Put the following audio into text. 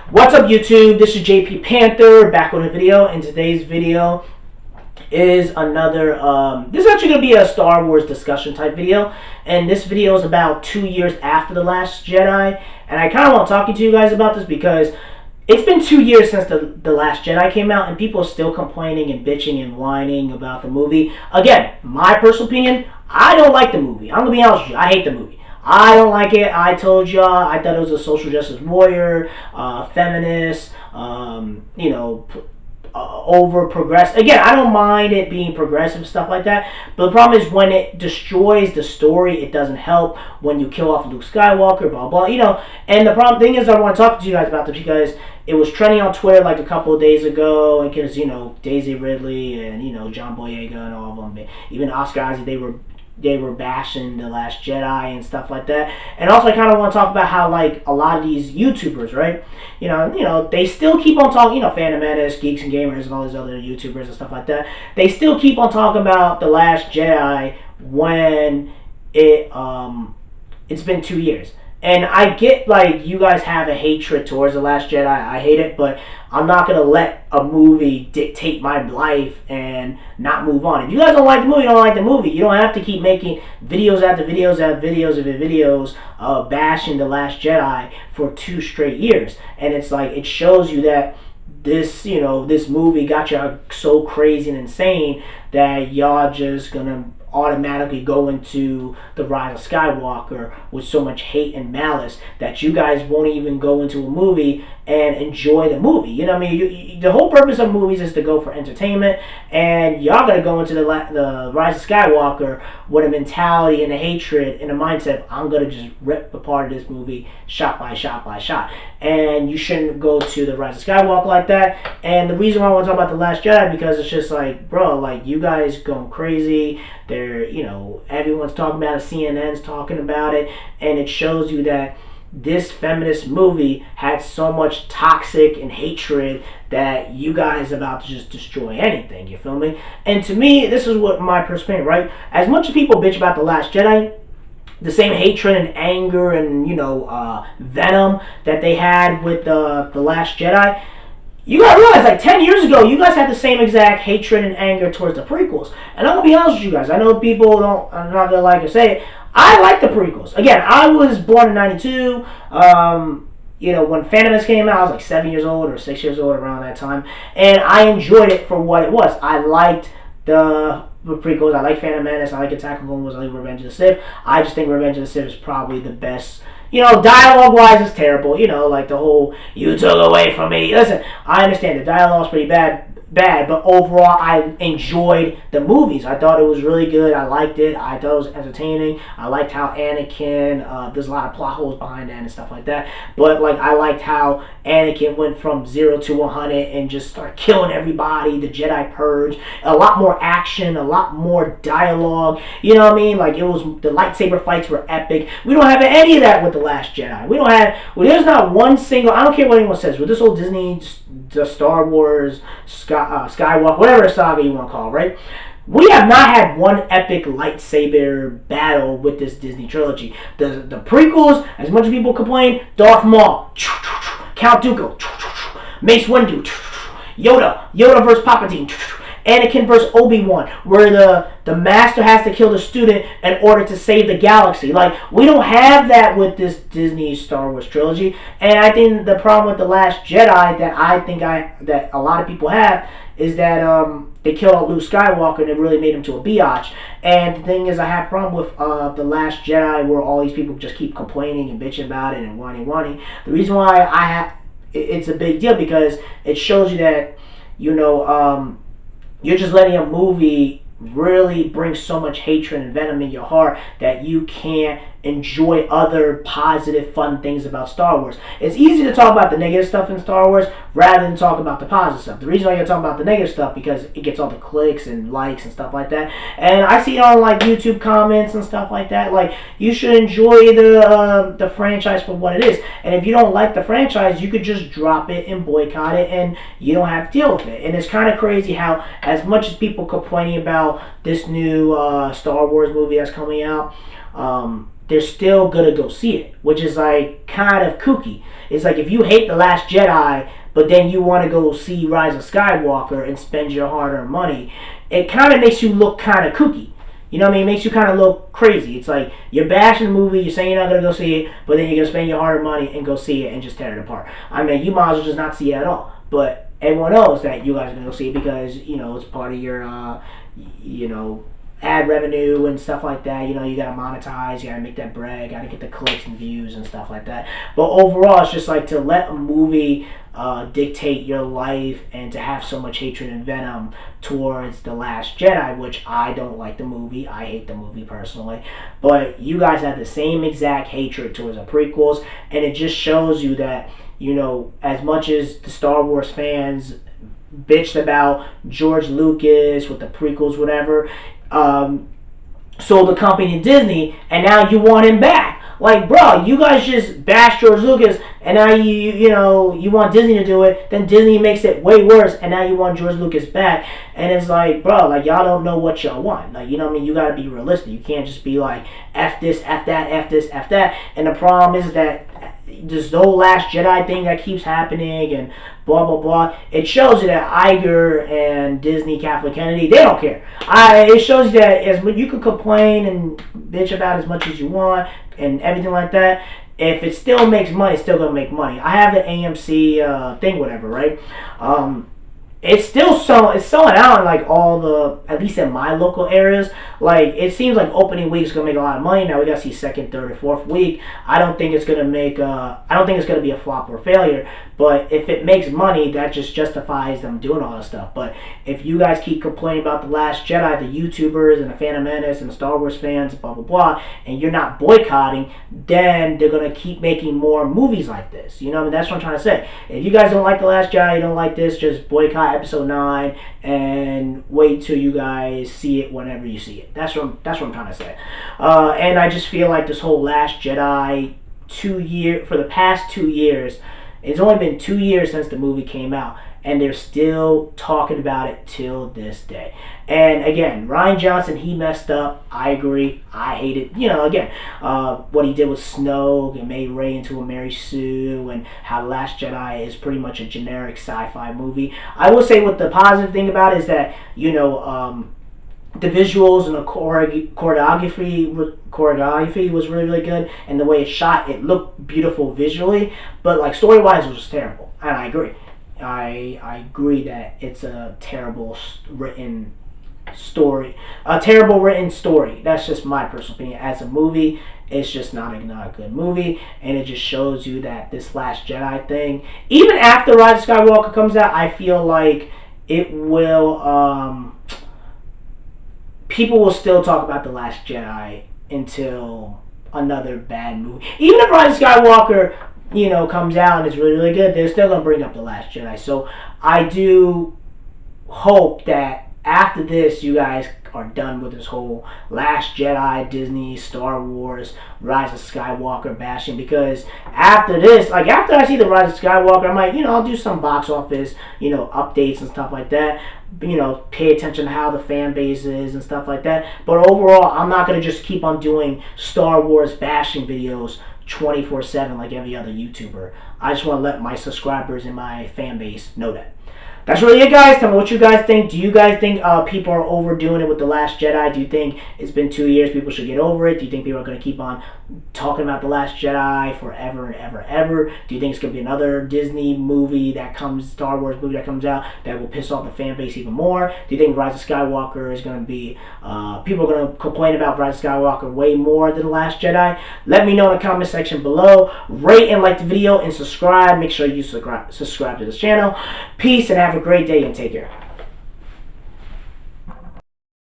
What's up, YouTube? This is JP Panther back with a video, and today's video is another this is actually going to be a Star Wars discussion type video, and this video is about 2 years after The Last Jedi. And I kind of want to talk to you guys about this because it's been 2 years since the Last Jedi came out, and people are still complaining and bitching and whining about the movie. Again, my personal opinion, I don't like the movie. I'm going to be honest with you, I hate the movie. I don't like it. I told y'all, I thought it was a social justice warrior, feminist, over progressive. Again, I don't mind it being progressive, stuff like that. But the problem is when it destroys the story, it doesn't help. When you kill off Luke Skywalker, blah, blah, And the problem thing is, I want to talk to you guys about this because it was trending on Twitter like a couple of days ago, because, Daisy Ridley and, John Boyega and all of them, even Oscar Isaac, they were bashing The Last Jedi and stuff like that. And also, I kind of want to talk about how, like, a lot of these YouTubers, right? They still keep on talking, Phantom Menace, Geeks and Gamers, and all these other YouTubers and stuff like that. They still keep on talking about The Last Jedi when it's been 2 years. And I get, like, you guys have a hatred towards The Last Jedi. I hate it, but I'm not going to let a movie dictate my life and not move on. If you guys don't like the movie, you don't like the movie. You don't have to keep making videos after videos after videos of videos bashing The Last Jedi for 2 straight years. And it's like, it shows you that this movie got you so crazy and insane that y'all just going to automatically go into The Rise of Skywalker with so much hate and malice that you guys won't even go into a movie and enjoy the movie. You know what I mean? The whole purpose of movies is to go for entertainment, and y'all gotta go into the Rise of Skywalker with a mentality and a hatred and a mindset. I'm gonna just rip apart this movie shot by shot by shot, and you shouldn't go to the Rise of Skywalker like that. And the reason why I want to talk about The Last Jedi, because it's just like, bro, like, you guys going crazy. They're, everyone's talking about it, CNN's talking about it, and it shows you that this feminist movie had so much toxic and hatred that you guys are about to just destroy anything, you feel me? And to me, this is what my perspective, right? As much as people bitch about The Last Jedi, the same hatred and anger and, venom that they had with the Last Jedi, you gotta realize, like, 10 years ago, you guys had the same exact hatred and anger towards the prequels. And I'm gonna be honest with you guys, I know people I'm not gonna like to say it, I like the prequels. Again, I was born in 92. When Phantom Menace came out, I was like 7 years old or 6 years old around that time. And I enjoyed it for what it was. I liked the prequels. I like Phantom Menace. I like Attack of the Clones. I like Revenge of the Sith. I just think Revenge of the Sith is probably the best. Dialogue-wise, it's terrible. Like the whole, you took away from me. Listen, I understand the dialogue's pretty bad, but overall, I enjoyed the movies. I thought it was really good. I liked it. I thought it was entertaining. I liked how Anakin, there's a lot of plot holes behind that and stuff like that. But, like, I liked how Anakin went from 0 to 100 and just started killing everybody. The Jedi Purge. A lot more action. A lot more dialogue. You know what I mean? Like, the lightsaber fights were epic. We don't have any of that with The Last Jedi. There's not one single, I don't care what anyone says, with this whole Disney, the Star Wars, Skywalker, whatever saga you want to call it, right? We have not had one epic lightsaber battle with this Disney trilogy. The prequels, as much as people complain, Darth Maul, Count Dooku, Mace Windu, Yoda versus Palpatine, Anakin versus Obi-Wan, where the master has to kill the student in order to save the galaxy. Like, we don't have that with this Disney Star Wars trilogy. And I think the problem with The Last Jedi that a lot of people have is that they killed out Luke Skywalker and it really made him to a biatch. And the thing is, I have a problem with The Last Jedi, where all these people just keep complaining and bitching about it and whining. The reason why it's a big deal, because it shows you that, you're just letting a movie really bring so much hatred and venom in your heart that you can't enjoy other positive, fun things about Star Wars. It's easy to talk about the negative stuff in Star Wars rather than talk about the positive stuff. The reason why you're talking about the negative stuff, because it gets all the clicks and likes and stuff like that. And I see it on, like, YouTube comments and stuff like that. Like, you should enjoy the franchise for what it is. And if you don't like the franchise, you could just drop it and boycott it, and you don't have to deal with it. And it's kind of crazy how, as much as people complaining about this new Star Wars movie that's coming out, they're still gonna go see it, which is like kind of kooky. It's like if you hate The Last Jedi, but then you want to go see Rise of Skywalker and spend your hard-earned money, it kind of makes you look kind of kooky. You know what I mean? It makes you kind of look crazy. It's like you're bashing the movie, you're saying you're not going to go see it, but then you're going to spend your hard-earned money and go see it and just tear it apart. I mean, you might as well just not see it at all. But everyone knows that you guys are going to go see it because, it's part of your, ad revenue and stuff like that. You got to monetize, you got to make that bread, got to get the clicks and views and stuff like that. But overall, it's just like to let a movie dictate your life and to have so much hatred and venom towards The Last Jedi, which I don't like the movie. I hate the movie personally. But you guys have the same exact hatred towards the prequels, and it just shows you that, as much as the Star Wars fans bitched about George Lucas with the prequels, whatever, sold the company to Disney, and now you want him back. Like, bro, you guys just bashed George Lucas, and now you want Disney to do it. Then Disney makes it way worse, and now you want George Lucas back. And it's like, bro, like y'all don't know what y'all want. Like, you know what I mean? You gotta be realistic. You can't just be like F this, F that, F this, F that. And the problem is that this whole Last Jedi thing that keeps happening and blah blah blah. It shows you that Iger and Disney, Kathleen Kennedy, they don't care. It shows you that you can complain and bitch about as much as you want and everything like that. If it still makes money, it's still gonna make money. I have the AMC thing, whatever, right? It's still it's selling out in like all the, at least in my local areas. Like, it seems like opening week is gonna make a lot of money. Now we gotta see second, third, or fourth week. I don't think it's gonna be a flop or failure. But if it makes money, that just justifies them doing all this stuff. But if you guys keep complaining about The Last Jedi, the YouTubers and the Phantom Menace and the Star Wars fans, blah blah blah, and you're not boycotting, then they're gonna keep making more movies like this. You know what I mean? That's what I'm trying to say. If you guys don't like The Last Jedi, you don't like this, just boycott Episode 9 and wait till you guys see it whenever you see it. That's what I'm trying to say. And I just feel like this whole Last Jedi for the past 2 years, it's only been 2 years since the movie came out, and they're still talking about it till this day. And again, Rian Johnson, he messed up. I agree. I hate it. Again, what he did with Snoke and made Rey into a Mary Sue, and how Last Jedi is pretty much a generic sci-fi movie. I will say what the positive thing about it is that, the visuals and the choreography was really, really good, and the way it's shot, it looked beautiful visually, but like story-wise, it was just terrible. And I agree. I agree that it's a terrible written story. That's just my personal opinion. As a movie, it's just not a good movie, and it just shows you that this Last Jedi thing, even after Rise of Skywalker comes out, I feel like it will. People will still talk about The Last Jedi until another bad movie. Even if Rise of Skywalker, comes out and it's really, really good, they're still going to bring up The Last Jedi. So I do hope that after this, you guys are done with this whole Last Jedi, Disney, Star Wars, Rise of Skywalker bashing, because after this, like after I see the Rise of Skywalker, I might, I'll do some box office, updates and stuff like that. Pay attention to how the fan base is and stuff like that. But overall, I'm not going to just keep on doing Star Wars bashing videos 24/7 like every other YouTuber. I just want to let my subscribers and my fan base know that. That's really it, guys. Tell me what you guys think. Do you guys think people are overdoing it with The Last Jedi? Do you think it's been 2 years, people should get over it? Do you think people are going to keep on talking about The Last Jedi forever and ever, ever? Do you think it's going to be another Disney movie that comes, Star Wars movie that comes out that will piss off the fan base even more? Do you think Rise of Skywalker is going to be, people are going to complain about Rise of Skywalker way more than The Last Jedi? Let me know in the comment section below. Rate and like the video and subscribe. Make sure you subscribe to this channel. Peace and have a great day and take care.